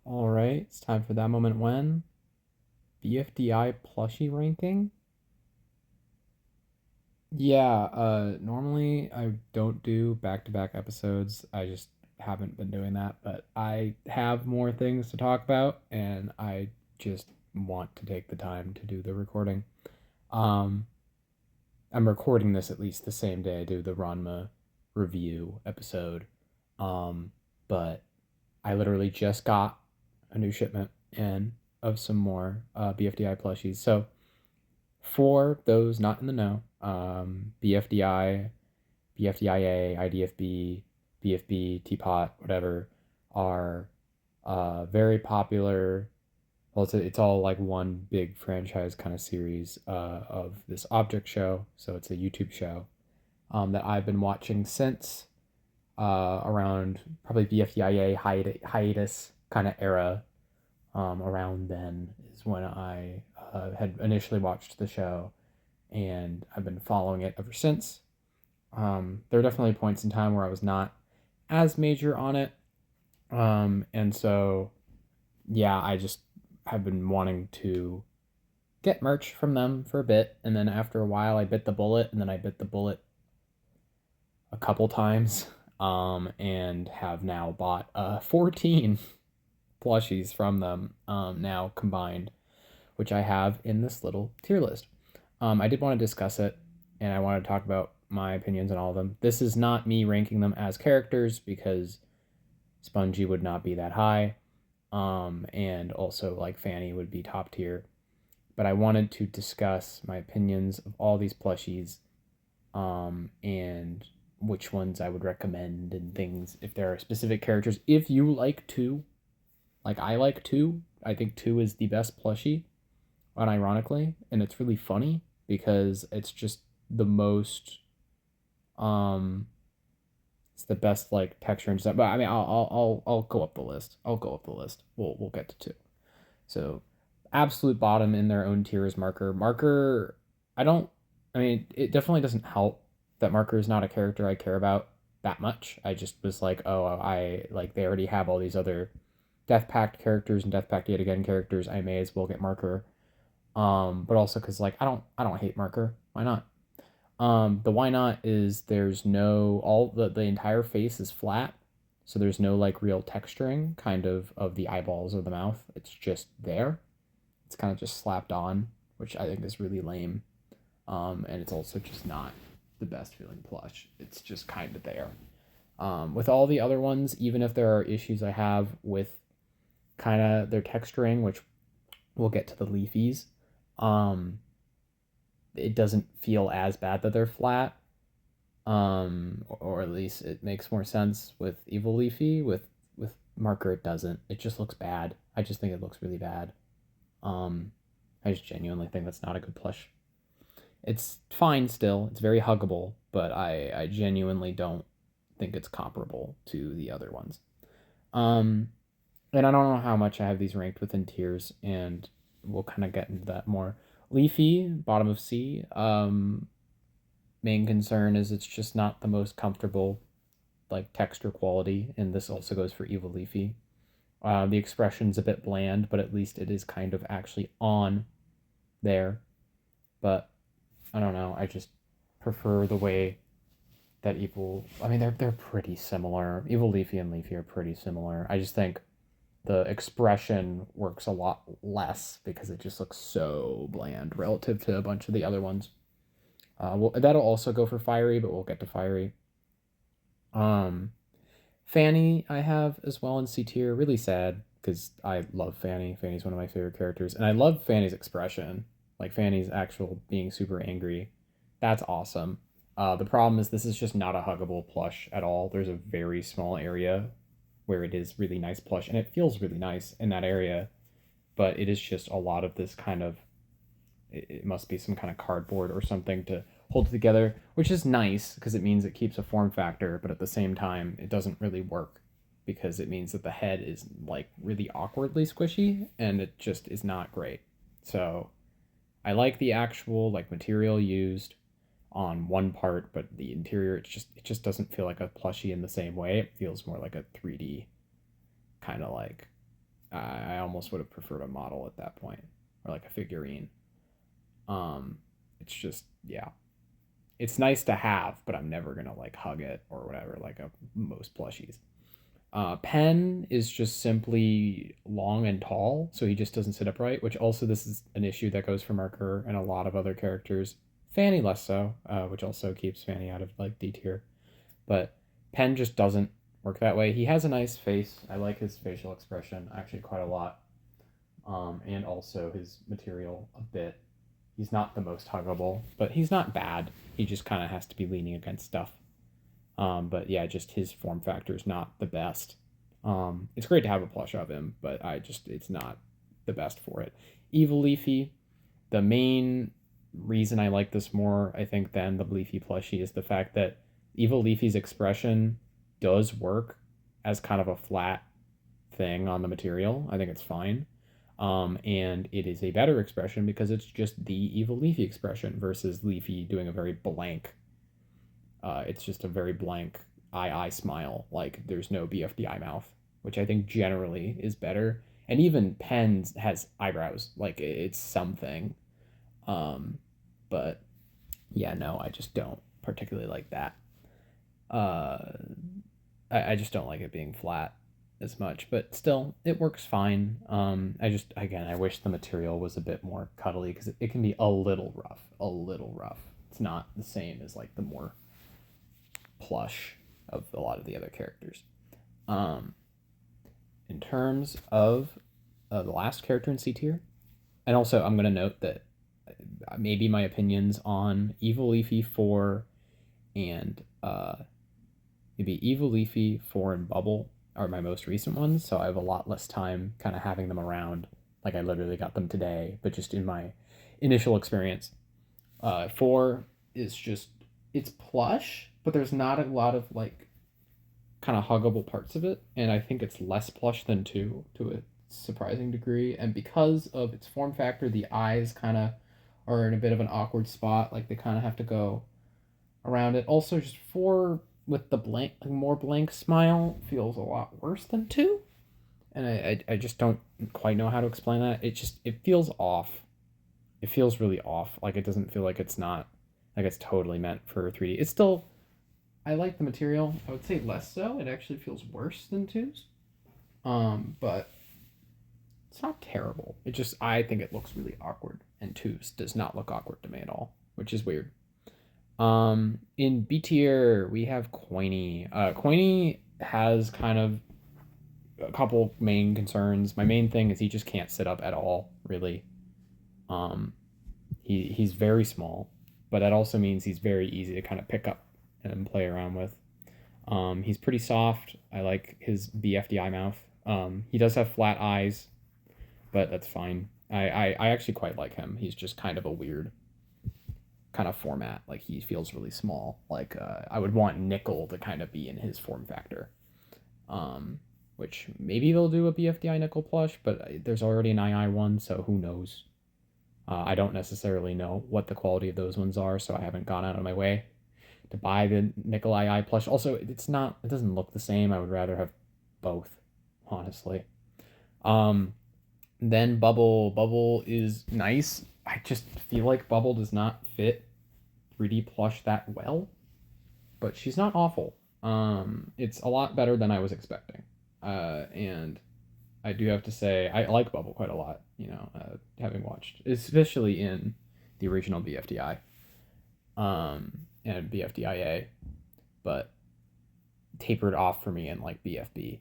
All right, it's time for that moment when BFDI plushie ranking. Yeah, normally I don't do back-to-back episodes. I just haven't been doing that, but I have more things to talk about and I just want to take the time to do the recording. Um, I'm recording this at least the same day I do the Ranma review episode. Um, but I literally just got a new shipment in of some more BFDI plushies. So for those not in the know, BFDI, BFDIA, IDFB, BFB, Teapot, whatever, are very popular. Well, it's all like one big franchise kind of series of this object show. So it's a YouTube show that I've been watching since around probably BFDIA hiatus kind of era. Around then is when I had initially watched the show, and I've been following it ever since. There were definitely points in time where I was not as major on it, and so yeah, I just have been wanting to get merch from them for a bit, and then after a while, I bit the bullet, and then I bit the bullet a couple times, and have now bought 14 plushies from them now combined, which I have in this little tier list. I did want to discuss it, and I want to talk about my opinions on all of them. This is not me ranking them as characters because Spongy would not be that high, and also like Fanny would be top tier. But I wanted to discuss my opinions of all these plushies, and which ones I would recommend and things. If there are specific characters, if you like two, like I like two, I think two is the best plushie unironically, and it's really funny because it's just the most um it's the best like texture and stuff. But I mean, I'll go up the list. I'll go up the list. We'll get to two. So absolute bottom in their own tier is Marker. Marker, I don't. I mean, it definitely doesn't help that Marker is not a character I care about that much. I just was like, oh, I like they already have all these other Death Pact characters and Death Pact Yet Again characters. I may as well get Marker. But also because like I don't hate Marker. Why not? The why not is there's no all the entire face is flat, so there's no like real texturing kind of the eyeballs or the mouth. It's just there. It's kind of just slapped on, which I think is really lame. And it's also just not the best feeling plush. It's just kind of there. With all the other ones, even if there are issues I have with kind of their texturing, which we'll get to the leafies, um, it doesn't feel as bad that they're flat. Or at least it makes more sense with Evil Leafy. With Marker, it doesn't. It just looks bad. I just think it looks really bad. Um, I just genuinely think that's not a good plush. It's fine still. It's very huggable, but I genuinely don't think it's comparable to the other ones. Um, and I don't know how much I have these ranked within tiers, and we'll kind of get into that more. Leafy, bottom of C. Main concern is it's just not the most comfortable like texture quality, and this also goes for Evil Leafy. The expression's a bit bland, but at least it is kind of actually on there. But I don't know. I just prefer the way that Evil. I mean, they're pretty similar. Evil Leafy and Leafy are pretty similar. I just think the expression works a lot less because it just looks so bland relative to a bunch of the other ones. Well, that'll also go for Fiery, but we'll get to Fiery. Um, Fanny I have as well in C tier. Really sad because I love Fanny. Fanny's one of my favorite characters, and I love Fanny's expression, like Fanny's actual being super angry. That's awesome. The problem is this is just not a huggable plush at all. There's a very small area where it is really nice plush, and it feels really nice in that area, but it is just a lot of this kind of it must be some kind of cardboard or something to hold it together, which is nice because it means it keeps a form factor, but at the same time, it doesn't really work because it means that the head is like really awkwardly squishy and it just is not great. So I like the actual like material used on one part, but the interior it just doesn't feel like a plushie in the same way. It feels more like a 3D kind of like I almost would have preferred a model at that point, or like a figurine. It's just, yeah, it's nice to have, but I'm never gonna like hug it or whatever, like most plushies. Pen is just simply long and tall, so he just doesn't sit upright, which also this is an issue that goes for Marker and a lot of other characters. Fanny less so, which also keeps Fanny out of like D tier. But Pen just doesn't work that way. He has a nice face. I like his facial expression actually quite a lot. And also his material a bit. He's not the most huggable, but he's not bad. He just kind of has to be leaning against stuff. But yeah, just his form factor is not the best. It's great to have a plush of him, but it's not the best for it. Evil Leafy, the main reason I like this more, I think, than the Leafy plushie is the fact that Evil Leafy's expression does work as kind of a flat thing on the material. I think it's fine. And it is a better expression because it's just the Evil Leafy expression versus Leafy doing a very blank. It's just a very blank eye smile. Like there's no BFDI mouth, which I think generally is better. And even Pens has eyebrows. Like it's something. But yeah, no, I just don't particularly like that. I just don't like it being flat as much, but still, it works fine. Again, I wish the material was a bit more cuddly because it can be a little rough, a little rough. It's not the same as like the more plush of a lot of the other characters. In terms of the last character in C tier, and also I'm going to note that maybe my opinions on Evil Leafy 4 and maybe Evil Leafy 4 and Bubble are my most recent ones, so I have a lot less time kind of having them around. Like I literally got them today, but just in my initial experience. 4 is just, it's plush, but there's not a lot of like kind of huggable parts of it, and I think it's less plush than 2 to a surprising degree. And because of its form factor, the eyes kind of are in a bit of an awkward spot, like they kind of have to go around it. Also, just 4 with the blank, more blank smile feels a lot worse than 2, and I just don't quite know how to explain that. It feels off. It feels really off. Like it doesn't feel like it's not like it's totally meant for 3D. It's still, I like the material. I would say less so. It actually feels worse than 2's. But it's not terrible. It just, I think it looks really awkward, and 2's does not look awkward to me at all, which is weird. In B tier, we have Coiny. Coiny has kind of a couple main concerns. My main thing is he just can't sit up at all, really. He's very small, but that also means he's very easy to kind of pick up and play around with. He's pretty soft. I like his BFDI mouth. He does have flat eyes, but that's fine. I actually quite like him. He's just kind of a weird kind of format. Like he feels really small. Like I would want Nickel to kind of be in his form factor. Which maybe they'll do a BFDI Nickel plush, but there's already an II one, so who knows? I don't necessarily know what the quality of those ones are, so I haven't gone out of my way to buy the Nickel II plush. Also, it doesn't look the same. I would rather have both, honestly. Then Bubble. Bubble is nice. I just feel like Bubble does not fit 3D plush that well, but she's not awful. It's a lot better than I was expecting. And I do have to say, I like Bubble quite a lot, having watched, especially in the original BFDI, and BFDIA, but tapered off for me in like BFB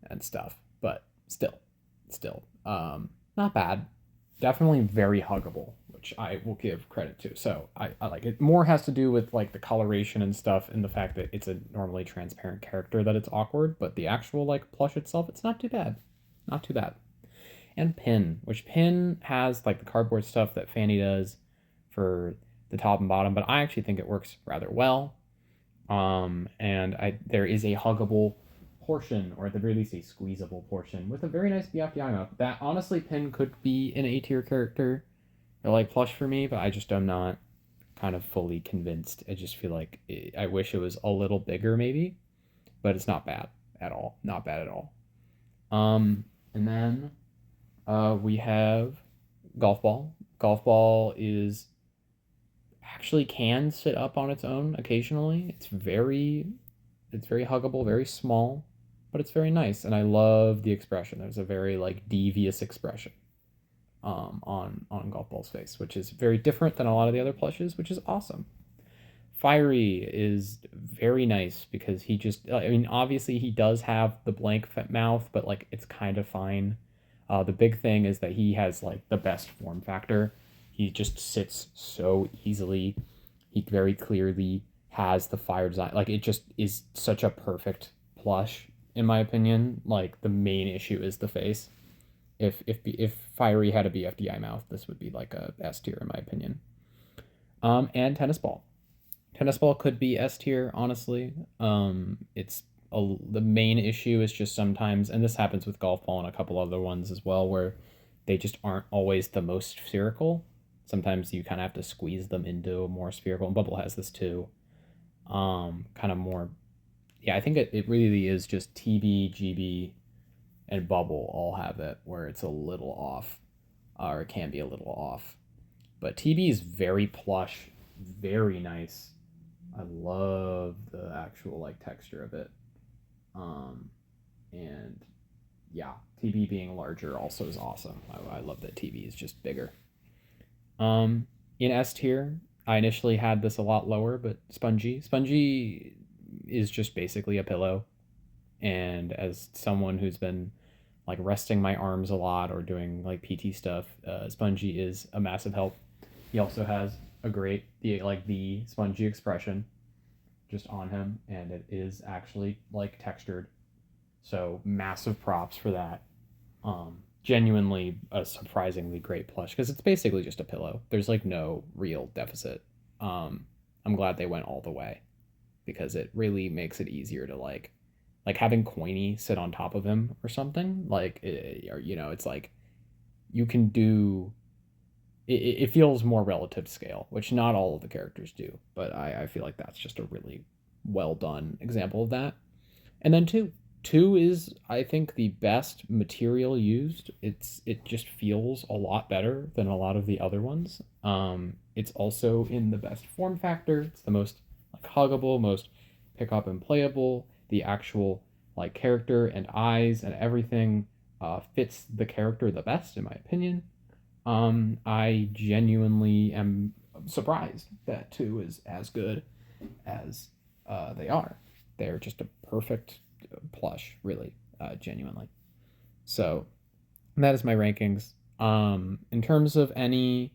and stuff, but still, not bad. Definitely very huggable, which I will give credit to. So I like it. More has to do with like the coloration and stuff and the fact that it's a normally transparent character that it's awkward, but the actual like plush itself, it's not too bad. Not too bad. And Pin, which Pin has like the cardboard stuff that Fanny does for the top and bottom, but I actually think it works rather well. And there is a huggable portion, or at the very least a squeezable portion, with a very nice BFDI mouth. That honestly, Pin could be an A tier character, or like plush for me, but I just am not kind of fully convinced. I just feel like I wish it was a little bigger maybe, but it's not bad at all. Not bad at all. And then we have golf ball. Golf ball is actually can sit up on its own occasionally. It's very huggable, very small, but it's very nice, and I love the expression. There's a very like devious expression on golf ball's face, which is very different than a lot of the other plushes, which is awesome. Fiery is very nice because he just, I mean, obviously he does have the blank mouth, but like it's kind of fine. The big thing is that he has like the best form factor. He just sits so easily. He very clearly has the fire design. Like it just is such a perfect plush, in my opinion. Like the main issue is the face. If Fiery had a BFDI mouth, this would be like a S tier in my opinion. And tennis ball. Tennis ball could be S tier, honestly. The main issue is just sometimes, and this happens with golf ball and a couple other ones as well, where they just aren't always the most spherical. Sometimes you kind of have to squeeze them into a more spherical. And Bubble has this too. Kind of more. Yeah, I think it really is just TB, GB, and Bubble all have it where it's a little off, or it can be a little off. But TB is very plush, very nice. I love the actual like texture of it. Um, and yeah, TB being larger also is awesome. I love that TB is just bigger. In S tier, I initially had this a lot lower, but Spongy. Spongy is just basically a pillow. And as someone who's been like resting my arms a lot or doing like PT stuff, Spongy is a massive help. He also has a great the spongy expression just on him, and it is actually like textured. So massive props for that. Genuinely a surprisingly great plush because it's basically just a pillow. There's like no real deficit. I'm glad they went all the way because it really makes it easier to like having Coiny sit on top of him or something like or it's like you can do it feels more relative scale, which not all of the characters do, but I feel like that's just a really well done example of that. And then two is I think the best material used. It just feels a lot better than a lot of the other ones. It's also in the best form factor. It's the most like huggable, most pick up and playable. The actual like character and eyes and everything fits the character the best in my opinion. I genuinely am surprised that two is as good as they are. They're just a perfect plush, really, genuinely. So that is my rankings. In terms of any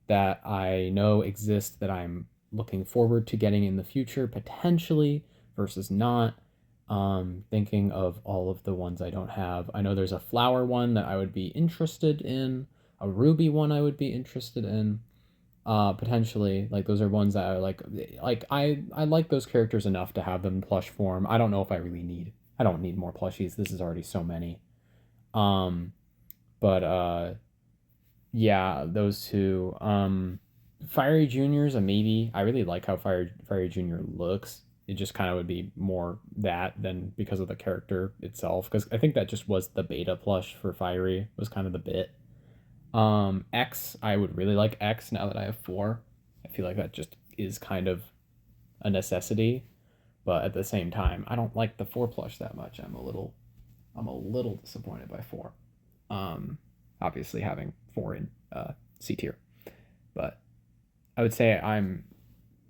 that I know exist that I'm looking forward to getting in the future, potentially versus not. Thinking of all of the ones I don't have. I know there's a flower one that I would be interested in, a ruby one I would be interested in. Potentially, like those are ones that I like I like those characters enough to have them in plush form. I don't know if I don't need more plushies. This is already so many. Um, but yeah, those two. Fiery Junior's a maybe. I really like how Fiery Junior looks. It just kind of would be more that than because of the character itself. Because I think that just was the beta plush for Fiery was kind of the bit. X, I would really like X now that I have 4. I feel like that just is kind of a necessity, but at the same time, I don't like the 4 plush that much. I'm a little disappointed by 4. Obviously having 4 in C tier, but I would say I'm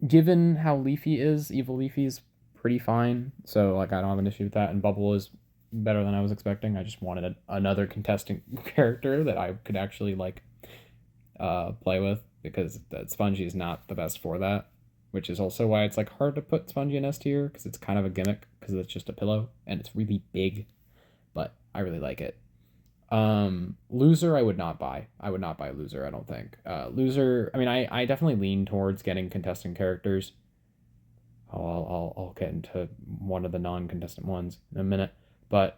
given how Leafy is, Evil Leafy is pretty fine. So like I don't have an issue with that, and Bubble is better than I was expecting. I just wanted another contestant character that I could actually like play with because that Spongy is not the best for that, which is also why it's like hard to put Spongy in S tier because it's kind of a gimmick because it's just a pillow and it's really big, but I really like it. Loser I would not buy. I would not buy Loser, I don't think. Loser, I mean I definitely lean towards getting contestant characters. I'll get into one of the non-contestant ones in a minute. But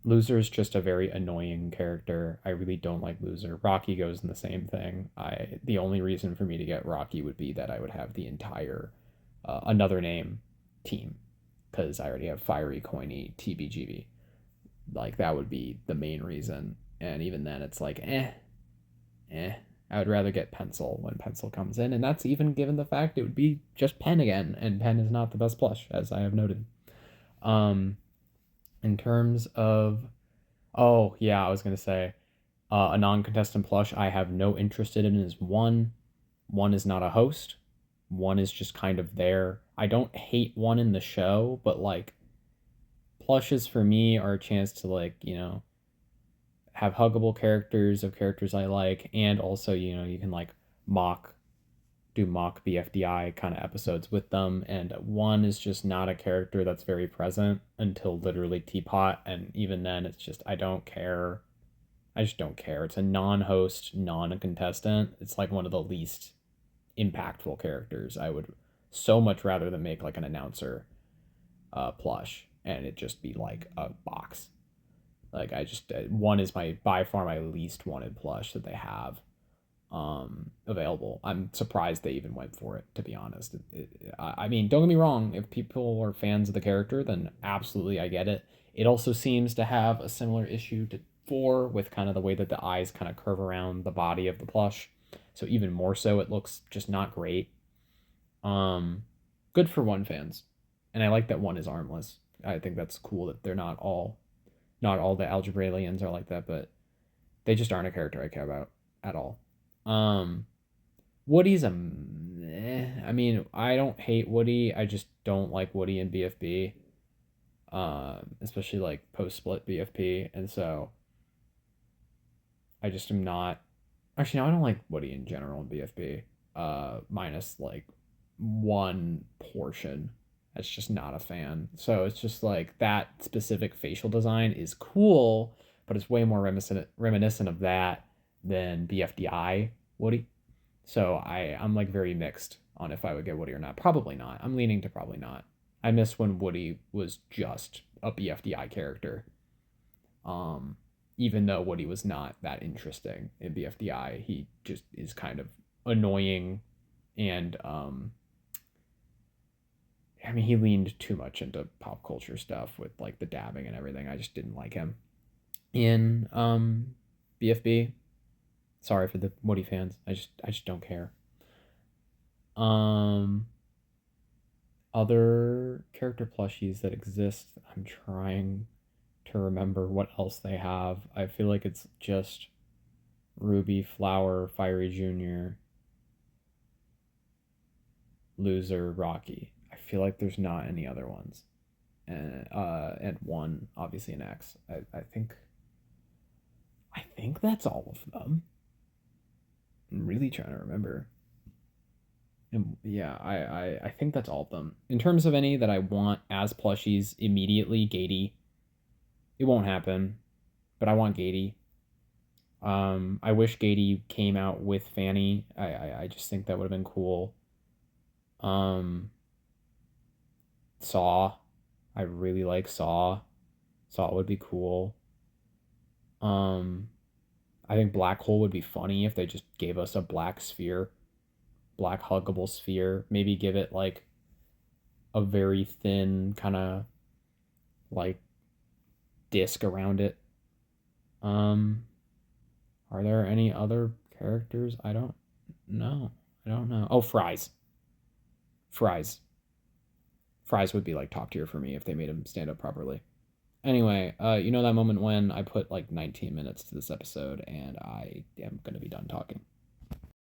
Loser is just a very annoying character. I really don't like Loser. Rocky goes in the same thing. The only reason for me to get Rocky would be that I would have the entire another name team because I already have Fiery, Coiny, TBGB. Like, that would be the main reason. And even then, it's like, I would rather get Pencil when Pencil comes in. And that's even given the fact it would be just Pen again. And Pen is not the best plush, as I have noted. In terms of, oh, yeah, I was going to say, a non-contestant plush I have no interest in is One. One is not a host. One is just kind of there. I don't hate One in the show, but like, plushes for me are a chance to, like, have huggable characters of characters I like, and also, you can like mock do mock BFDI kind of episodes with them. And One is just not a character that's very present until literally Teapot, and even then it's just I don't care. I just don't care. It's a non-host, non-contestant. It's like one of the least impactful characters. I would so much rather than make like an announcer plush and it just be like a box. Like, I just One is my by far my least wanted plush that they have available. I'm surprised they even went for it, to be honest. I mean, don't get me wrong, if people are fans of the character, then absolutely I get it. It also seems to have a similar issue to 4 with kind of the way that the eyes kind of curve around the body of the plush. So even more so, it looks just not great. Good for One fans. And I like that One is armless. I think that's cool that they're not all the Algebraians are like that, but they just aren't a character I care about at all. Woody's I mean, I don't hate Woody. I just don't like Woody in BFB. Especially like post-split BFP, and so I just am not. Actually, no, I don't like Woody in general in BFB. Minus like one portion. That's just not a fan. So it's just like that specific facial design is cool, but it's way more reminiscent of that than BFDI Woody. So I'm like very mixed on if I would get Woody or not. Probably not. I'm leaning to probably not. I miss when Woody was just a BFDI character. Even though Woody was not that interesting in BFDI, he just is kind of annoying, and I mean, he leaned too much into pop culture stuff with like the dabbing and everything. I just didn't like him in BFB. Sorry for the Woody fans. I just don't care. Other character plushies that exist. I'm trying to remember what else they have. I feel like it's just Ruby, Flower, Fiery Jr., Loser, Rocky. I feel like there's not any other ones. And One, obviously an X. I think that's all of them. I'm really trying to remember. And yeah, I think that's all of them. In terms of any that I want as plushies immediately, Gatey. It won't happen, but I want Gatey. I wish Gatey came out with Fanny. I just think that would have been cool. Saw. I really like Saw. Saw would be cool. I think Black Hole would be funny if they just gave us a black sphere, black huggable sphere. Maybe give it like a very thin kind of like disc around it. Are there any other characters? I don't know. I don't know. Oh, Fries. Fries. Fries would be like top tier for me if they made him stand up properly. Anyway, you know that moment when I put like 19 minutes to this episode and I am going to be done talking.